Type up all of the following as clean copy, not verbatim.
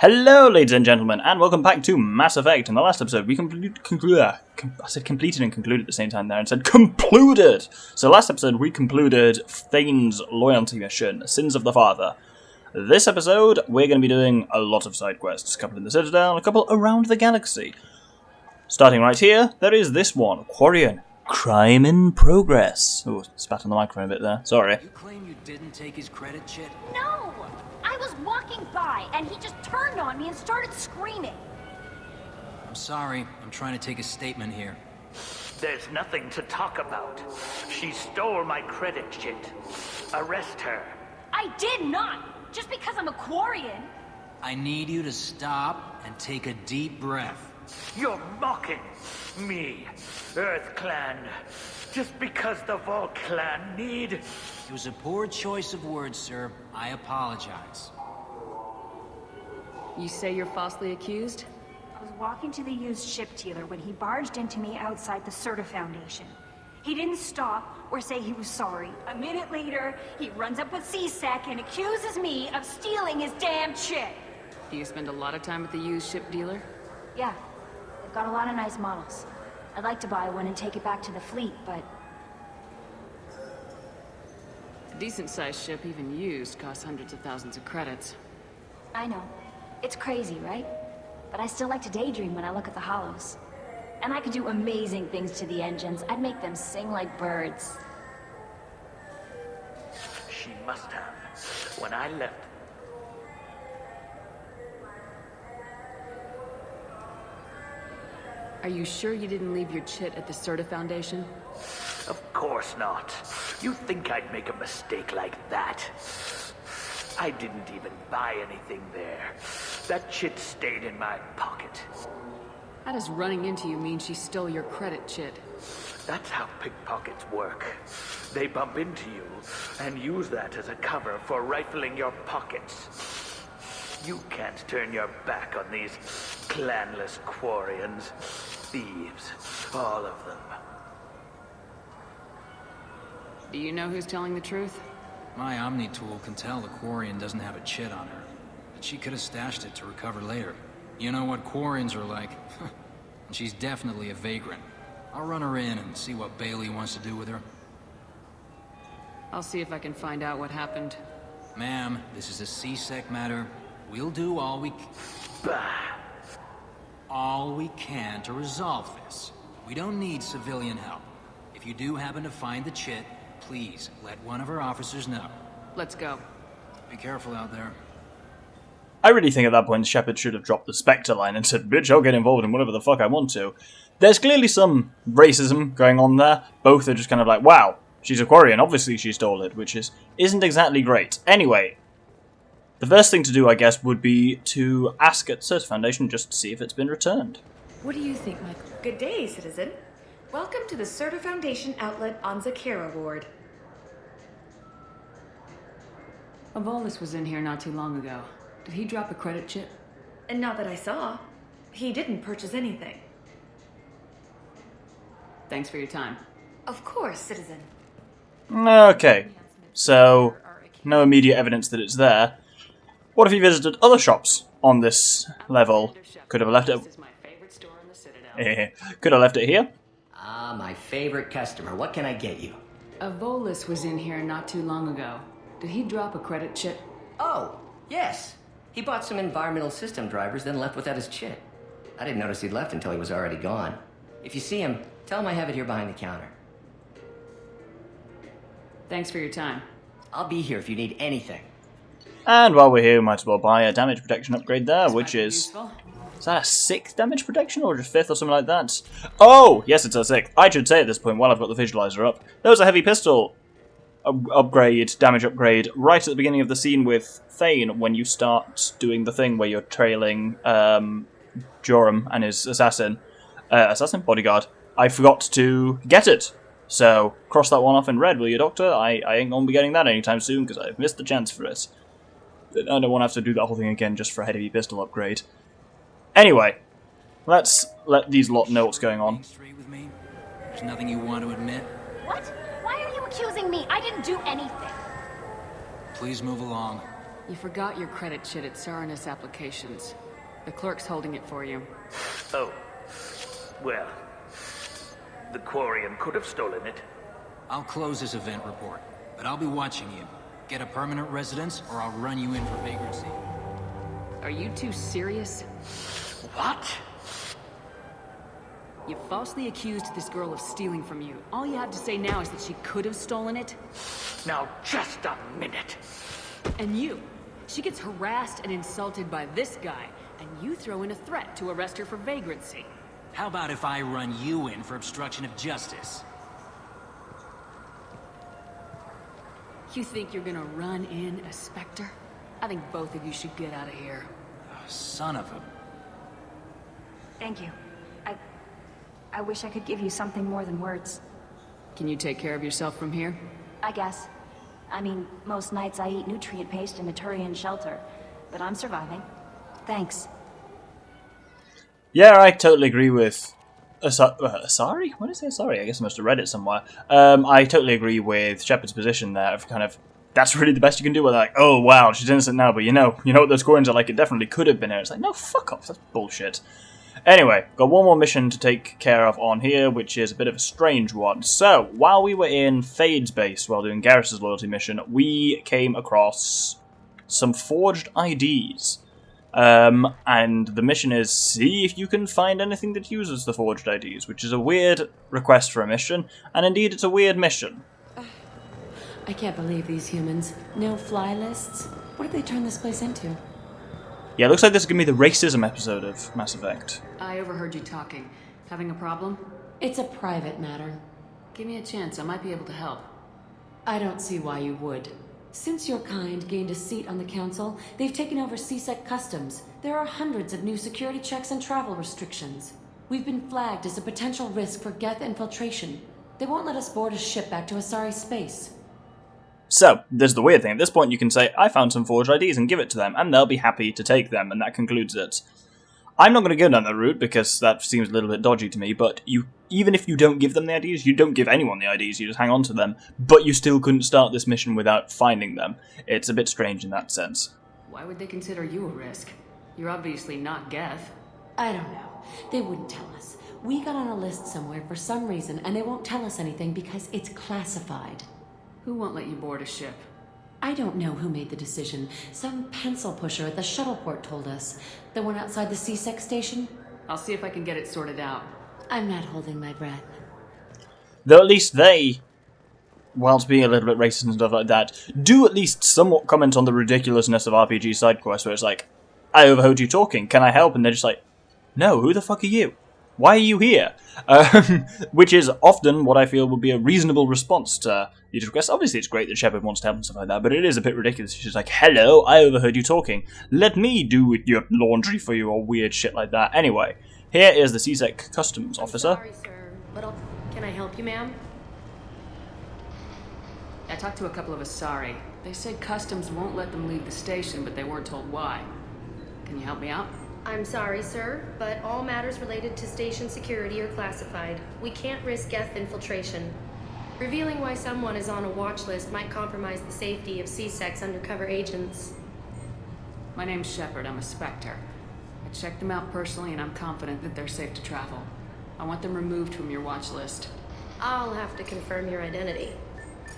Hello, ladies and gentlemen, and welcome back to Mass Effect. In the last episode, we completed and concluded at the same time there, and said concluded! So last episode, we concluded Thane's loyalty mission, Sins of the Father. This episode, we're going to be doing a lot of side quests, a couple in the Citadel, and a couple around the galaxy. Starting right here, there is this one, Quarian, Crime in Progress. Oh, spat on the microphone a bit there, sorry. You claim you didn't take his credit, Chit? No! I was walking by, and he just turned on me and started screaming. I'm sorry. I'm trying to take a statement here. There's nothing to talk about. She stole my credit, Chit. Arrest her. I did not! Just because I'm a Quarian. I need you to stop and take a deep breath. You're mocking me, Earth Clan. Just because the Vol Clan need... It was a poor choice of words, sir. I apologize. You say you're falsely accused? I was walking to the used ship dealer when he barged into me outside the Citadel Foundation. He didn't stop or say he was sorry. A minute later, he runs up with C-Sec and accuses me of stealing his damn ship. Do you spend a lot of time at the used ship dealer? Yeah, they've got a lot of nice models. I'd like to buy one and take it back to the fleet, but... A decent-sized ship, even used, costs hundreds of thousands of credits. I know. It's crazy, right? But I still like to daydream when I look at the hollows. And I could do amazing things to the engines. I'd make them sing like birds. She must have. When I left... Are you sure you didn't leave your chit at the Citadel Foundation? Of course not. You think I'd make a mistake like that? I didn't even buy anything there. That chit stayed in my pocket. How does running into you mean she stole your credit, Chit? That's how pickpockets work. They bump into you and use that as a cover for rifling your pockets. You can't turn your back on these clanless Quarians. Thieves, all of them. Do you know who's telling the truth? My Omni tool can tell the Quarian doesn't have a Chit on her, but she could have stashed it to recover later. You know what Quarians are like. And she's definitely a vagrant. I'll run her in and see what Bailey wants to do with her. I'll see if I can find out what happened. Ma'am, this is a C-Sec matter. We'll do all we can to resolve this. We don't need civilian help. If you do happen to find the Chit, please let one of our officers know. Let's go. Be careful out there. I really think at that point Shepard should have dropped the Spectre line and said, bitch, I'll get involved in whatever the fuck I want to. There's clearly some racism going on there. Both are just kind of like, wow, she's a Quarian, obviously she stole it, which isn't exactly great. Anyway, the first thing to do, I guess, would be to ask at Citadel Foundation just to see if it's been returned. What do you think, Michael? Good day, citizen. Welcome to the Citadel Foundation outlet on Zakera Ward. Avolis was in here not too long ago. Did he drop a credit, Chit? And not that I saw. He didn't purchase anything. Thanks for your time. Of course, citizen. Okay, so no immediate evidence that it's there. What if he visited other shops on this level? Could have left it... This is my favorite store in the Citadel. Could have left it here. Ah, my favorite customer. What can I get you? Avolis was in here not too long ago. Did he drop a credit, Chit? Oh, yes. He bought some environmental system drivers, then left without his Chit. I didn't notice he'd left until he was already gone. If you see him, tell him I have it here behind the counter. Thanks for your time. I'll be here if you need anything. And while we're here, we might as well buy a damage protection upgrade there, which is... Useful. Is that a 6th damage protection, or just 5th, or something like that? Oh! Yes, it's a 6th. I should say at this point, while I've got the visualizer up, there was a heavy pistol upgrade, damage upgrade, right at the beginning of the scene with Thane, when you start doing the thing where you're trailing Joram and his assassin. Bodyguard. I forgot to get it. So, cross that one off in red, will you, Doctor? I ain't gonna be getting that anytime soon, because I've missed the chance for it. I don't want to have to do that whole thing again just for a heavy pistol upgrade. Anyway, let's let these lot know what's going on. Straight with me? There's nothing you want to admit? What? Why are you accusing me? I didn't do anything. Please move along. You forgot your credit shit at Saranus Applications. The clerk's holding it for you. Oh. Well, the Quarian could have stolen it. I'll close this event report, but I'll be watching you. Get a permanent residence, or I'll run you in for vagrancy. Are you two serious? What? You falsely accused this girl of stealing from you. All you have to say now is that she could have stolen it. Now, just a minute. And you. She gets harassed and insulted by this guy, and you throw in a threat to arrest her for vagrancy. How about if I run you in for obstruction of justice? You think you're gonna run in a Spectre? I think both of you should get out of here. Son of a... Thank you. I wish I could give you something more than words. Can you take care of yourself from here? I guess. I mean, most nights I eat nutrient paste in a Turian shelter, but I'm surviving. Thanks. Yeah, I totally agree with... Sorry? What is it? Sorry, I guess I must have read it somewhere. I totally agree with Shepard's position there of kind of... That's really the best you can do with like, oh wow, she's innocent now, but you know what those coins are like, it definitely could have been her. It's like, no, fuck off, that's bullshit. Anyway, got one more mission to take care of on here, which is a bit of a strange one. So, while we were in Fade's base, while doing Garrus's loyalty mission, we came across some forged IDs. And the mission is, see if you can find anything that uses the forged IDs, which is a weird request for a mission, and indeed it's a weird mission. I can't believe these humans. No fly lists? What did they turn this place into? Yeah, it looks like this is going to be the racism episode of Mass Effect. I overheard you talking. Having a problem? It's a private matter. Give me a chance, I might be able to help. I don't see why you would. Since your kind gained a seat on the council, they've taken over CSEC customs. There are hundreds of new security checks and travel restrictions. We've been flagged as a potential risk for Geth infiltration. They won't let us board a ship back to Asari space. So, there's the weird thing. At this point you can say, I found some forged IDs and give it to them, and they'll be happy to take them, and that concludes it. I'm not going to go down that route, because that seems a little bit dodgy to me, but even if you don't give them the IDs, you don't give anyone the IDs, you just hang on to them, but you still couldn't start this mission without finding them. It's a bit strange in that sense. Why would they consider you a risk? You're obviously not Geth. I don't know. They wouldn't tell us. We got on a list somewhere for some reason, and they won't tell us anything because it's classified. Who won't let you board a ship? I don't know who made the decision. Some pencil pusher at the shuttle port told us. The one outside the CSEC station? I'll see if I can get it sorted out. I'm not holding my breath. Though at least they, whilst being a little bit racist and stuff like that, do at least somewhat comment on the ridiculousness of RPG side quests, where it's like, I overheard you talking, can I help? And they're just like, no, who the fuck are you? Why are you here? Which is often what I feel would be a reasonable response to these requests. Obviously, it's great that Shepard wants to help and stuff like that, but it is a bit ridiculous. She's just like, hello, I overheard you talking. Let me do your laundry for you, or weird shit like that. Anyway, here is the CSEC Customs Officer. Sorry, sir, but can I help you, ma'am? I talked to a couple of Asari. They said customs won't let them leave the station, but they weren't told why. Can you help me out? I'm sorry, sir, but all matters related to station security are classified. We can't risk Geth infiltration. Revealing why someone is on a watch list might compromise the safety of CSEC's undercover agents. My name's Shepard. I'm a Spectre. I checked them out personally, and I'm confident that they're safe to travel. I want them removed from your watch list. I'll have to confirm your identity.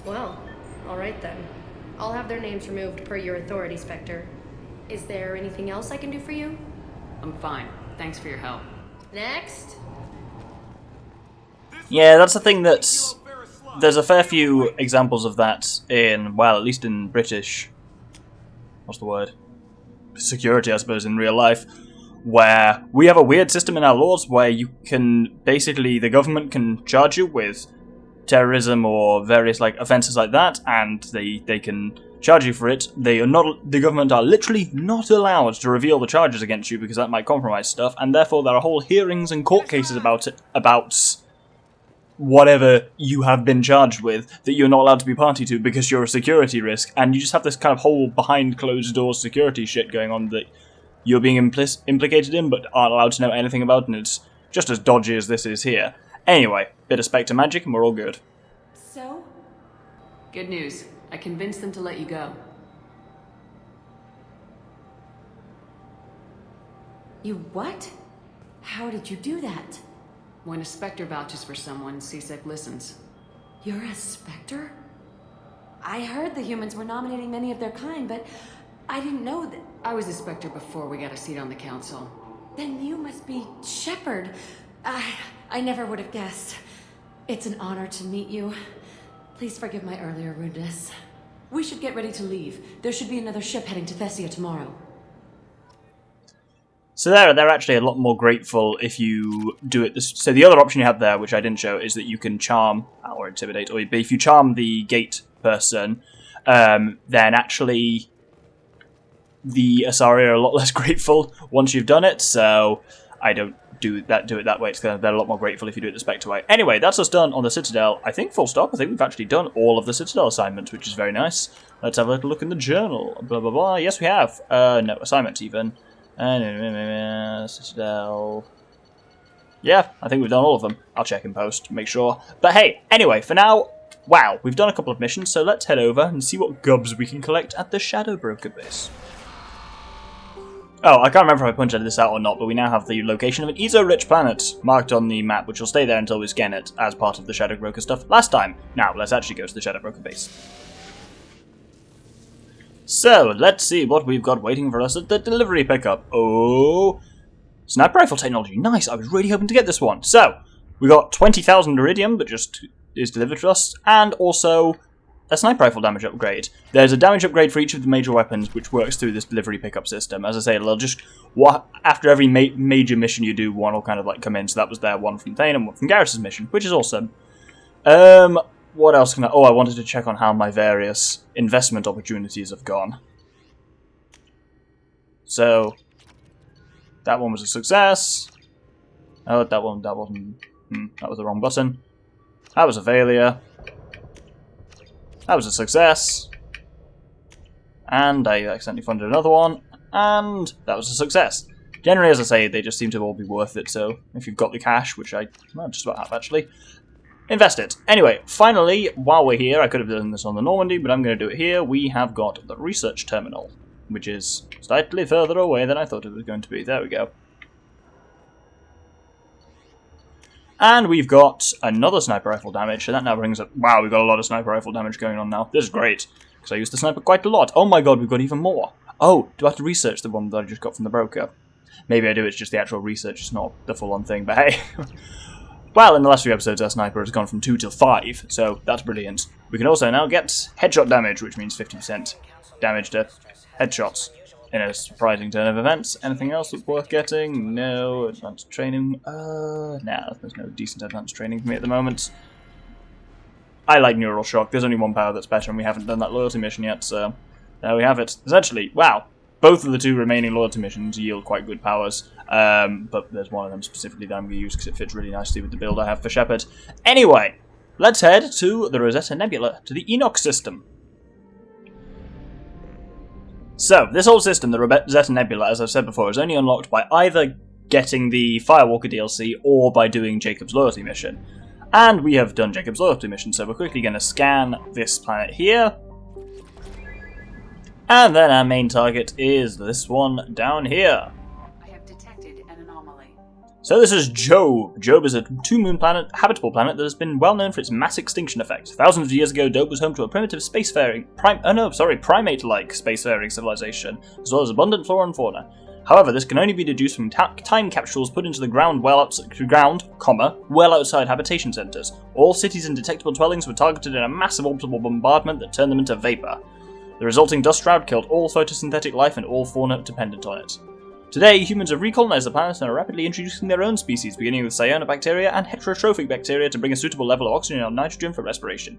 Well, all right then. I'll have their names removed per your authority, Spectre. Is there anything else I can do for you? I'm fine. Thanks for your help. Next. Yeah, that's the thing that's... There's a fair few examples of that in, well, at least in British... What's the word? Security, I suppose, in real life. Where we have a weird system in our laws where you can... Basically, the government can charge you with terrorism or various like offences like that, and they can charge you for it. The government are literally not allowed to reveal the charges against you because that might compromise stuff, and therefore there are whole hearings and court cases about it, about whatever you have been charged with that you're not allowed to be party to because you're a security risk, and you just have this kind of whole behind closed doors security shit going on that you're being implicated in but aren't allowed to know anything about, and it's just as dodgy as this is here. Anyway, bit of Spectre magic and we're all good. So? Good news. I convinced them to let you go. You what? How did you do that? When a Spectre vouches for someone, CSEC listens. You're a Spectre? I heard the humans were nominating many of their kind, but I didn't know that... I was a Spectre before we got a seat on the council. Then you must be Shepard. I never would have guessed. It's an honor to meet you. Please forgive my earlier rudeness. We should get ready to leave. There should be another ship heading to Thessia tomorrow. So they're actually a lot more grateful if you do it this... So the other option you have there, which I didn't show, is that you can charm or intimidate, or if you charm the gate person, then actually the Asari are a lot less grateful once you've done it, so I don't do it that way. It's they're a lot more grateful if you do it the Spectre way. Anyway, that's us done on the Citadel. I think full stop. I think we've actually done all of the Citadel assignments, which is very nice. Let's have a little look in the journal. Blah, blah, blah. Yes, we have. No, assignments even. Citadel. Yeah, I think we've done all of them. I'll check in post, make sure. But hey, anyway, for now, wow, we've done a couple of missions, so let's head over and see what gubs we can collect at the Shadow Broker base. Oh, I can't remember if I pointed this out or not, but we now have the location of an Ezo-rich planet marked on the map, which will stay there until we scan it as part of the Shadow Broker stuff last time. Now, let's actually go to the Shadow Broker base. So, let's see what we've got waiting for us at the delivery pickup. Oh, sniper rifle technology. Nice, I was really hoping to get this one. So, we got 20,000 iridium that just is delivered to us, and also a sniper rifle damage upgrade. There's a damage upgrade for each of the major weapons, which works through this delivery pickup system. As I say, it'll just, after every major mission you do, one will kind of like come in. So that was there, one from Thane and one from Garrus's mission, which is awesome. What else can I... Oh, I wanted to check on how my various investment opportunities have gone. So, that one was a success. Oh, that wasn't... that was the wrong button. That was a failure. That was a success. And I accidentally funded another one. And that was a success. Generally, as I say, they just seem to all be worth it, so if you've got the cash, which I just about have actually, invest it. Anyway, finally, while we're here, I could have done this on the Normandy, but I'm going to do it here. We have got the research terminal, which is slightly further away than I thought it was going to be. There we go. And we've got another sniper rifle damage, so that now brings up... Wow, we've got a lot of sniper rifle damage going on now. This is great, because I used the sniper quite a lot. Oh my god, we've got even more. Oh, do I have to research the one that I just got from the broker? Maybe I do, it's just the actual research, it's not the full-on thing, but hey... Well, in the last few episodes, our sniper has gone from 2 to 5, so that's brilliant. We can also now get headshot damage, which means 50% damage to headshots in a surprising turn of events. Anything else that's worth getting? No. Advanced training? Nah, there's no decent advanced training for me at the moment. I like Neural Shock. There's only one power that's better, and we haven't done that loyalty mission yet, so there we have it. Essentially, wow. Both of the 2 remaining loyalty missions yield quite good powers, but there's one of them specifically that I'm going to use because it fits really nicely with the build I have for Shepard. Anyway, let's head to the Rosetta Nebula, to the Enoch system. So, this whole system, the Rosetta Nebula, as I've said before, is only unlocked by either getting the Firewalker DLC or by doing Jacob's loyalty mission. And we have done Jacob's loyalty mission, so we're quickly going to scan this planet here. And then our main target is this one down here. I have detected an anomaly. So this is Job. Job is a 2-moon planet, habitable planet that has been well known for its mass extinction effect. Thousands of years ago, Job was home to a primitive spacefaring, primate-like spacefaring civilization, as well as abundant flora and fauna. However, this can only be deduced from time capsules put into the ground, well outside habitation centers. All cities and detectable dwellings were targeted in a massive orbital bombardment that turned them into vapor. The resulting dust shroud killed all photosynthetic life and all fauna dependent on it. Today, humans have recolonized the planet and are rapidly introducing their own species, beginning with cyanobacteria and heterotrophic bacteria to bring a suitable level of oxygen and nitrogen for respiration.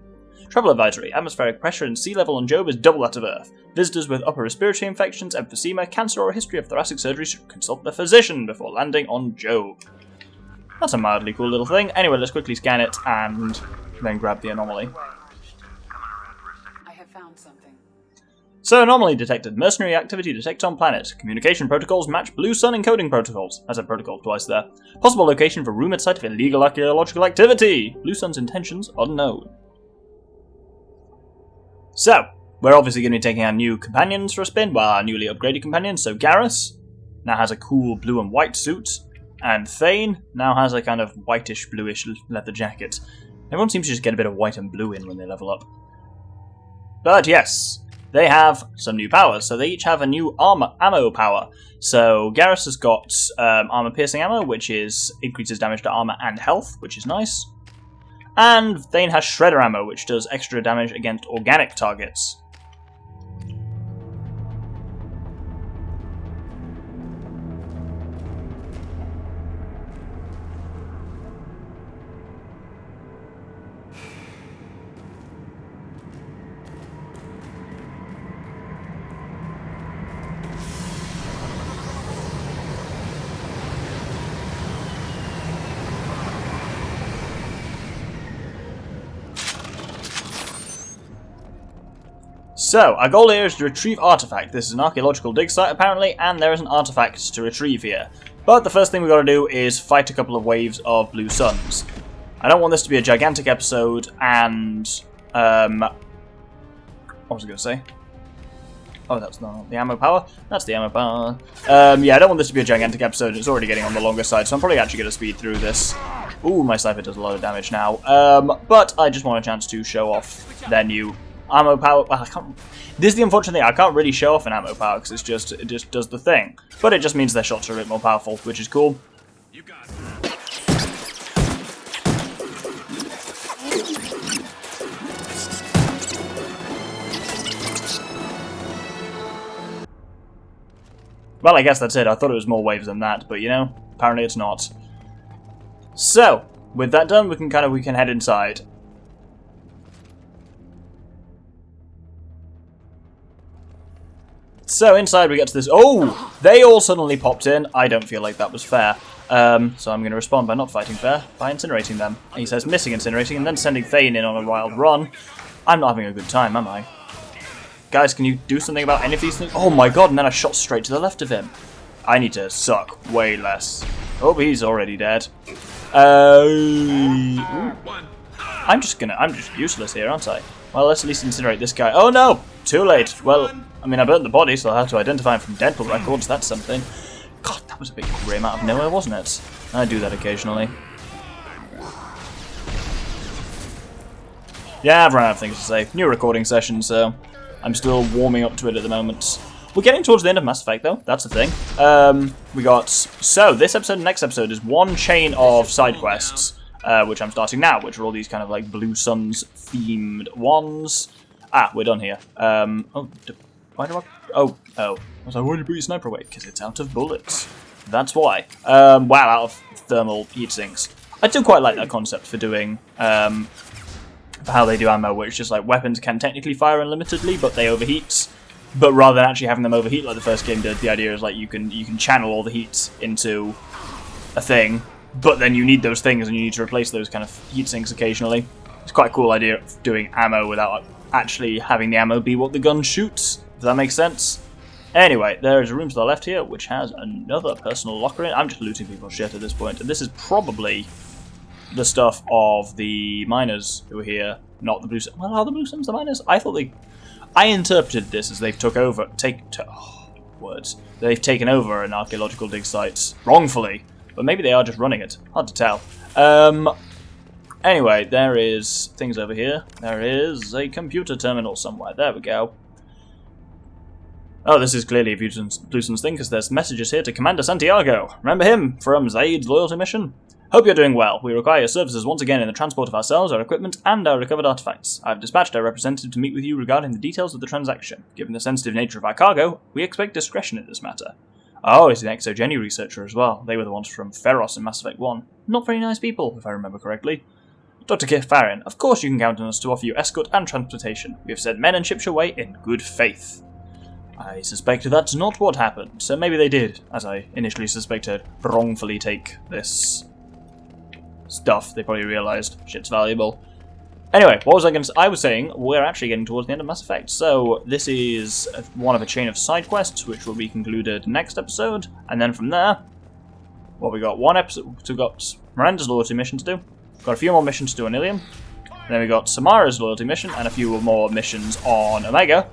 Travel advisory: atmospheric pressure and sea level on Job is double that of Earth. Visitors with upper respiratory infections, emphysema, cancer, or a history of thoracic surgery should consult their physician before landing on Job. That's a mildly cool little thing. Anyway, let's quickly scan it and then grab the anomaly. I have found something. So, anomaly detected. Mercenary activity detected on planet. Communication protocols match Blue Sun encoding protocols. I said protocol twice there. Possible location for rumored site of illegal archaeological activity. Blue Sun's intentions unknown. So, we're obviously going to be taking our new companions for a spin. Well, our newly upgraded companions. So, Garrus, now has a cool blue and white suit, and Thane now has a kind of whitish, bluish leather jacket. Everyone seems to just get a bit of white and blue in when they level up. But yes, they have some new powers, so they each have a new ammo power. So Garrus has got armor-piercing ammo, which increases damage to armor and health, which is nice. And Thane has Shredder ammo, which does extra damage against organic targets. So, our goal here is to retrieve artifact. This is an archaeological dig site apparently, and there is an artifact to retrieve here. But the first thing we've got to do is fight a couple of waves of blue suns. I don't want this to be a gigantic episode, and what was I going to say? Oh, that's not the ammo power. That's the ammo power. Yeah, I don't want this to be a gigantic episode. It's already getting on the longer side, so I'm probably actually going to speed through this. Ooh, my sniper does a lot of damage now. But I just want a chance to show off their new ammo power. Well, I can't. This is the unfortunate thing. I can't really show off an ammo power because it just does the thing. But it just means their shots are a bit more powerful, which is cool. You got it. Well, I guess that's it. I thought it was more waves than that, but you know, apparently it's not. So, with that done, we can head inside. So inside we get to this. Oh, they all suddenly popped in. I don't feel like that was fair. So I'm going to respond by not fighting fair, by incinerating them. He says missing incinerating and then sending Thane in on a wild run. I'm not having a good time, am I? Guys, can you do something about any of these things? Oh my god, and then I shot straight to the left of him. I need to suck way less. Oh, he's already dead. I'm just useless here, aren't I? Well, let's at least incinerate this guy. Oh no! Too late. Well, I mean, I burnt the body, so I'll have to identify him from dental records. That's something. God, that was a bit grim out of nowhere, wasn't it? I do that occasionally. Yeah, I've run out of things to say. New recording session, so I'm still warming up to it at the moment. We're getting towards the end of Mass Effect, though. That's the thing. So this episode and next episode is one chain of side quests, which I'm starting now, which are all these kind of like Blue Suns themed ones. Ah, we're done here. Why do I... Oh. I was like, why did you put your sniper away? Because it's out of bullets. That's why. Wow, out of thermal heat sinks. I do quite like that concept for doing, for how they do ammo, where it's just like weapons can technically fire unlimitedly, but they overheat. But rather than actually having them overheat like the first game did, the idea is like you can channel all the heat into a thing, but then you need those things and you need to replace those kind of heat sinks occasionally. It's quite a cool idea of doing ammo without actually having the ammo be what the gun shoots, if that makes sense. Anyway, there is a room to the left here, which has another personal locker in. I'm just looting people's shit at this point, and this is probably the stuff of the miners who are here, not the Blue Suns. Well, are the Blue Suns the miners? I interpreted this as they've They've taken over an archaeological dig site wrongfully, but maybe they are just running it. Hard to tell. Anyway, there is things over here. There is a computer terminal somewhere. There we go. Oh, this is clearly a Blue Suns thing, because there's messages here to Commander Santiago. Remember him from Zaid's loyalty mission? Hope you're doing well. We require your services once again in the transport of ourselves, our equipment, and our recovered artifacts. I've dispatched our representative to meet with you regarding the details of the transaction. Given the sensitive nature of our cargo, we expect discretion in this matter. Oh, he's an exogeny researcher as well. They were the ones from Ferros in Mass Effect 1. Not very nice people, if I remember correctly. Dr. Kifarin, of course you can count on us to offer you escort and transportation. We have sent men and ships your way in good faith. I suspect that's not what happened, so maybe they did, as I initially suspected, wrongfully take this stuff. They probably realised shit's valuable. Anyway, what was I going to say? I was saying we're actually getting towards the end of Mass Effect, so this is one of a chain of side quests, which will be concluded next episode, and then from there, well, we got one episode, we've got Miranda's loyalty mission to do, got a few more missions to do on Ilium, and then we got Samara's loyalty mission, and a few more missions on Omega.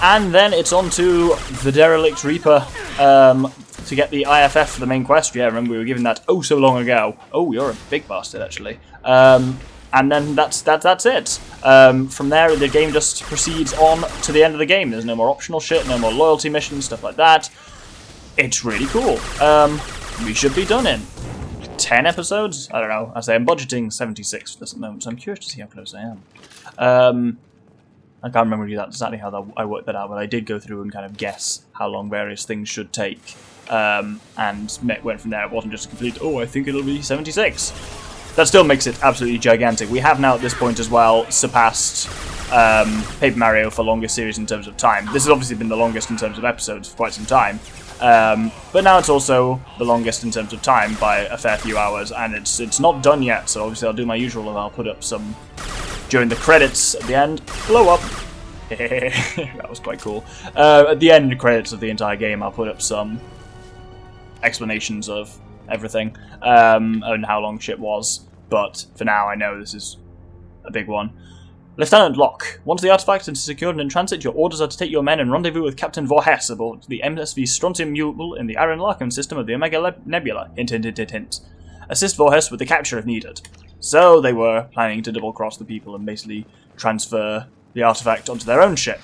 And then it's on to the Derelict Reaper to get the IFF for the main quest. Yeah, remember we were given that oh so long ago. Oh, you're a big bastard, actually. And then that's it. From there, the game just proceeds on to the end of the game. There's no more optional shit, no more loyalty missions, stuff like that. It's really cool. We should be done in 10 episodes? I don't know. I say I'm budgeting 76 for this at the moment, so I'm curious to see how close I am. I can't remember exactly how I worked that out, but I did go through and kind of guess how long various things should take. And went from there. It wasn't just a complete, oh, I think it'll be 76. That still makes it absolutely gigantic. We have now at this point as well surpassed Paper Mario for longest series in terms of time. This has obviously been the longest in terms of episodes for quite some time. But now it's also the longest in terms of time by a fair few hours, and it's not done yet, so obviously I'll do my usual and I'll put up some, during the credits at the end, blow up. That was quite cool. At the end credits of the entire game, I'll put up some explanations of everything, and how long shit was, but for now I know this is a big one. Lieutenant Locke, once the artifact is secured and in transit, your orders are to take your men and rendezvous with Captain Voorhis aboard the MSV Strontium Mule in the Aaron Larkin system of the Omega Nebula. Hint, hint, hint, hint, hint. Assist Voorhis with the capture if needed. So they were planning to double-cross the people and basically transfer the artifact onto their own ship.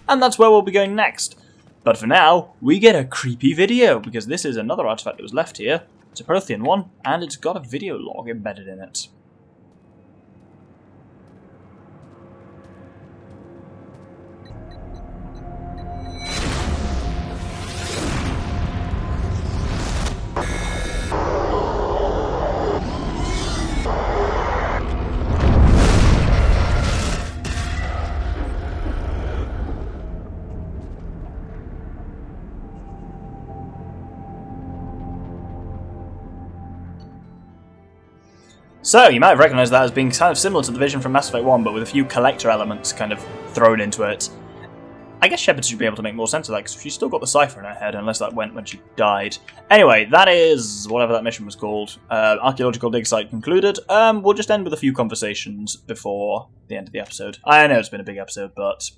And that's where we'll be going next. But for now, we get a creepy video, because this is another artifact that was left here. It's a Prothean one, and it's got a video log embedded in it. So, you might have recognised that as being kind of similar to the vision from Mass Effect 1, but with a few collector elements kind of thrown into it. I guess Shepard should be able to make more sense of that, because she's still got the cipher in her head, unless that went when she died. Anyway, that is whatever that mission was called. Archaeological dig site concluded. We'll just end with a few conversations before the end of the episode. I know it's been a big episode, but...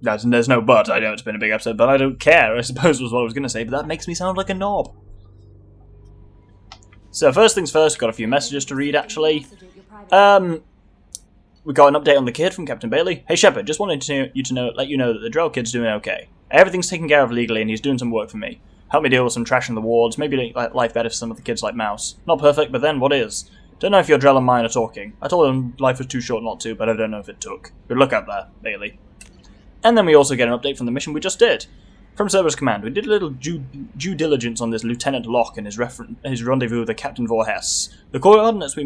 There's no but. I know it's been a big episode, but I don't care, I suppose was what I was going to say, but that makes me sound like a knob. So first things first, we've got a few messages to read, actually. We got an update on the kid from Captain Bailey. Hey Shepard, just wanted to let you know that the Drell kid's doing okay. Everything's taken care of legally and he's doing some work for me. Help me deal with some trash in the wards, maybe make life better for some of the kids like Mouse. Not perfect, but then what is? Don't know if your Drell and mine are talking. I told him life was too short not to, but I don't know if it took. Good luck out there, Bailey. And then we also get an update from the mission we just did. From Cerberus Command, we did a little due diligence on this Lieutenant Locke and his rendezvous with the Captain Voorhis. The coordinates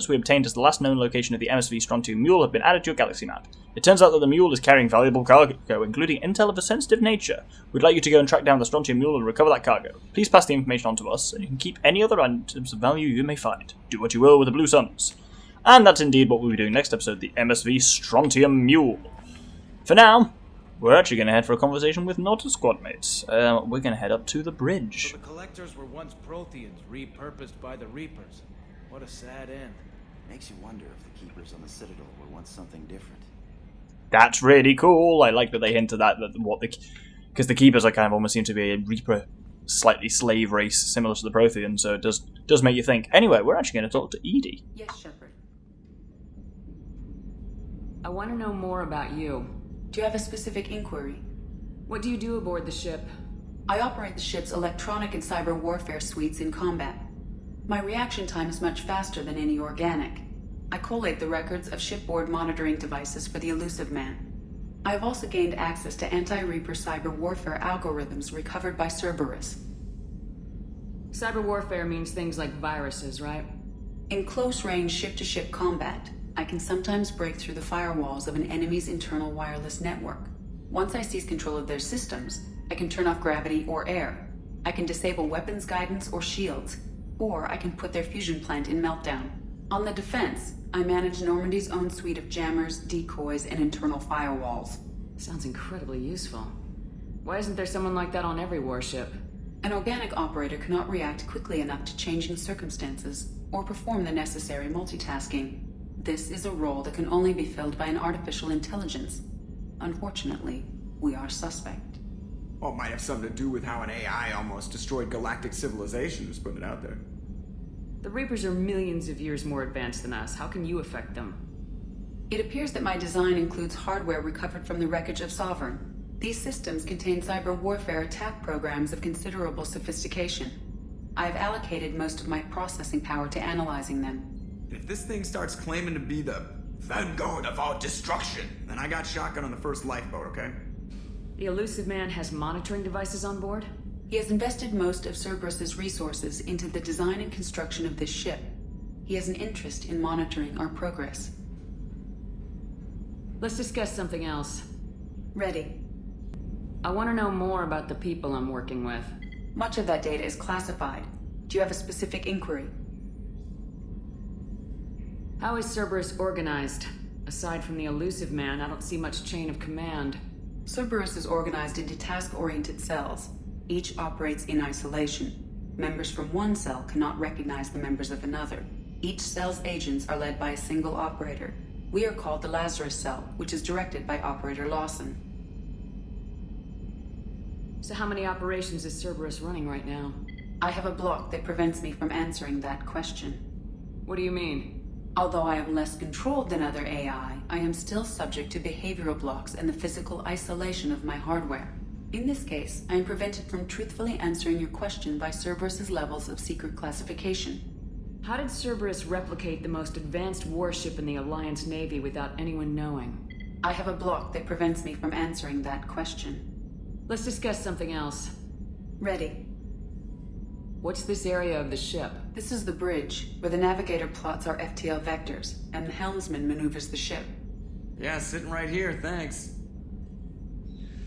we obtained as the last known location of the MSV Strontium Mule have been added to your galaxy map. It turns out that the Mule is carrying valuable cargo, including intel of a sensitive nature. We'd like you to go and track down the Strontium Mule and recover that cargo. Please pass the information on to us, and you can keep any other items of value you may find. Do what you will with the Blue Suns. And that's indeed what we'll be doing next episode, the MSV Strontium Mule. For now, we're actually going to head for a conversation with Nauta squad mates. We're going to head up to the bridge. So the collectors were once Protheans, repurposed by the Reapers. What a sad end. Makes you wonder if the Keepers on the Citadel were once something different. That's really cool. I like that they hint at that because the Keepers are kind of almost seem to be a Reaper, slightly slave race, similar to the Protheans, so it does make you think. Anyway, we're actually going to talk to Edie. Yes, Shepard. I want to know more about you. Do you have a specific inquiry? What do you do aboard the ship? I operate the ship's electronic and cyber warfare suites in combat. My reaction time is much faster than any organic. I collate the records of shipboard monitoring devices for the Elusive Man. I have also gained access to anti-Reaper cyber warfare algorithms recovered by Cerberus. Cyber warfare means things like viruses, right? In close-range ship-to-ship combat, I can sometimes break through the firewalls of an enemy's internal wireless network. Once I seize control of their systems, I can turn off gravity or air. I can disable weapons guidance or shields, or I can put their fusion plant in meltdown. On the defense, I manage Normandy's own suite of jammers, decoys, and internal firewalls. Sounds incredibly useful. Why isn't there someone like that on every warship? An organic operator cannot react quickly enough to changing circumstances, or perform the necessary multitasking. This is a role that can only be filled by an artificial intelligence. Unfortunately, we are suspect. Well, it might have something to do with how an AI almost destroyed galactic civilization, just putting it out there. The Reapers are millions of years more advanced than us. How can you affect them? It appears that my design includes hardware recovered from the wreckage of Sovereign. These systems contain cyber warfare attack programs of considerable sophistication. I have allocated most of my processing power to analyzing them. If this thing starts claiming to be the vanguard of our destruction, then I got shotgun on the first lifeboat, okay? The Elusive Man has monitoring devices on board? He has invested most of Cerberus's resources into the design and construction of this ship. He has an interest in monitoring our progress. Let's discuss something else. Ready. I want to know more about the people I'm working with. Much of that data is classified. Do you have a specific inquiry? How is Cerberus organized? Aside from the Elusive Man, I don't see much chain of command. Cerberus is organized into task-oriented cells. Each operates in isolation. Members from one cell cannot recognize the members of another. Each cell's agents are led by a single operator. We are called the Lazarus Cell, which is directed by Operator Lawson. So how many operations is Cerberus running right now? I have a block that prevents me from answering that question. What do you mean? Although I am less controlled than other AI, I am still subject to behavioral blocks and the physical isolation of my hardware. In this case, I am prevented from truthfully answering your question by Cerberus's levels of secret classification. How did Cerberus replicate the most advanced warship in the Alliance Navy without anyone knowing? I have a block that prevents me from answering that question. Let's discuss something else. Ready. What's this area of the ship? This is the bridge, where the navigator plots our FTL vectors, and the helmsman maneuvers the ship. Yeah, sitting right here, thanks.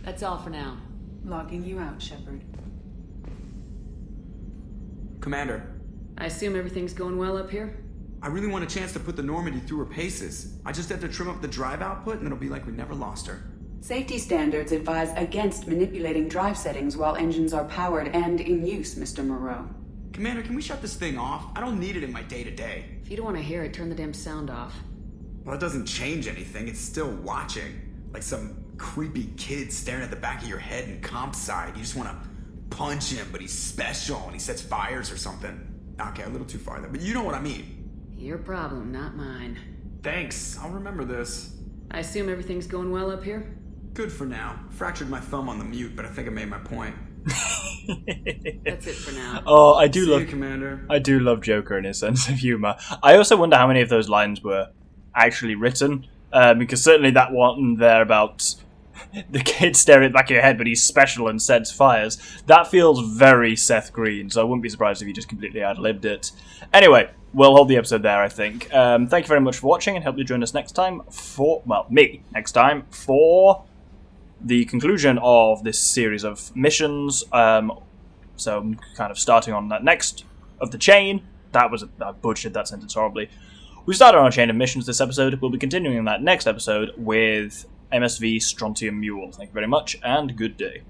That's all for now. Logging you out, Shepard. Commander. I assume everything's going well up here? I really want a chance to put the Normandy through her paces. I just have to trim up the drive output and it'll be like we never lost her. Safety standards advise against manipulating drive settings while engines are powered and in use, Mr. Moreau. Commander, can we shut this thing off? I don't need it in my day-to-day. If you don't want to hear it, turn the damn sound off. Well, it doesn't change anything. It's still watching. Like some creepy kid staring at the back of your head in comp side. You just want to punch him, but he's special and he sets fires or something. Okay, a little too far there, but you know what I mean. Your problem, not mine. Thanks, I'll remember this. I assume everything's going well up here? Good for now. Fractured my thumb on the mute, but I think I made my point. That's it for now. Oh, See you, Commander. I do love Joker and his sense of humor. I also wonder how many of those lines were actually written, because certainly that one there about the kid staring at the back of your head, but he's special and sets fires. That feels very Seth Green, so I wouldn't be surprised if he just completely ad-libbed it. Anyway, we'll hold the episode there, I think. Thank you very much for watching, and hope you join us next time for, well, me next time for the conclusion of this series of missions. So I'm kind of starting on that next of the chain. I butchered that sentence horribly. We started on a chain of missions this episode. We'll be continuing that next episode with MSV Strontium Mule. Thank you very much, and good day.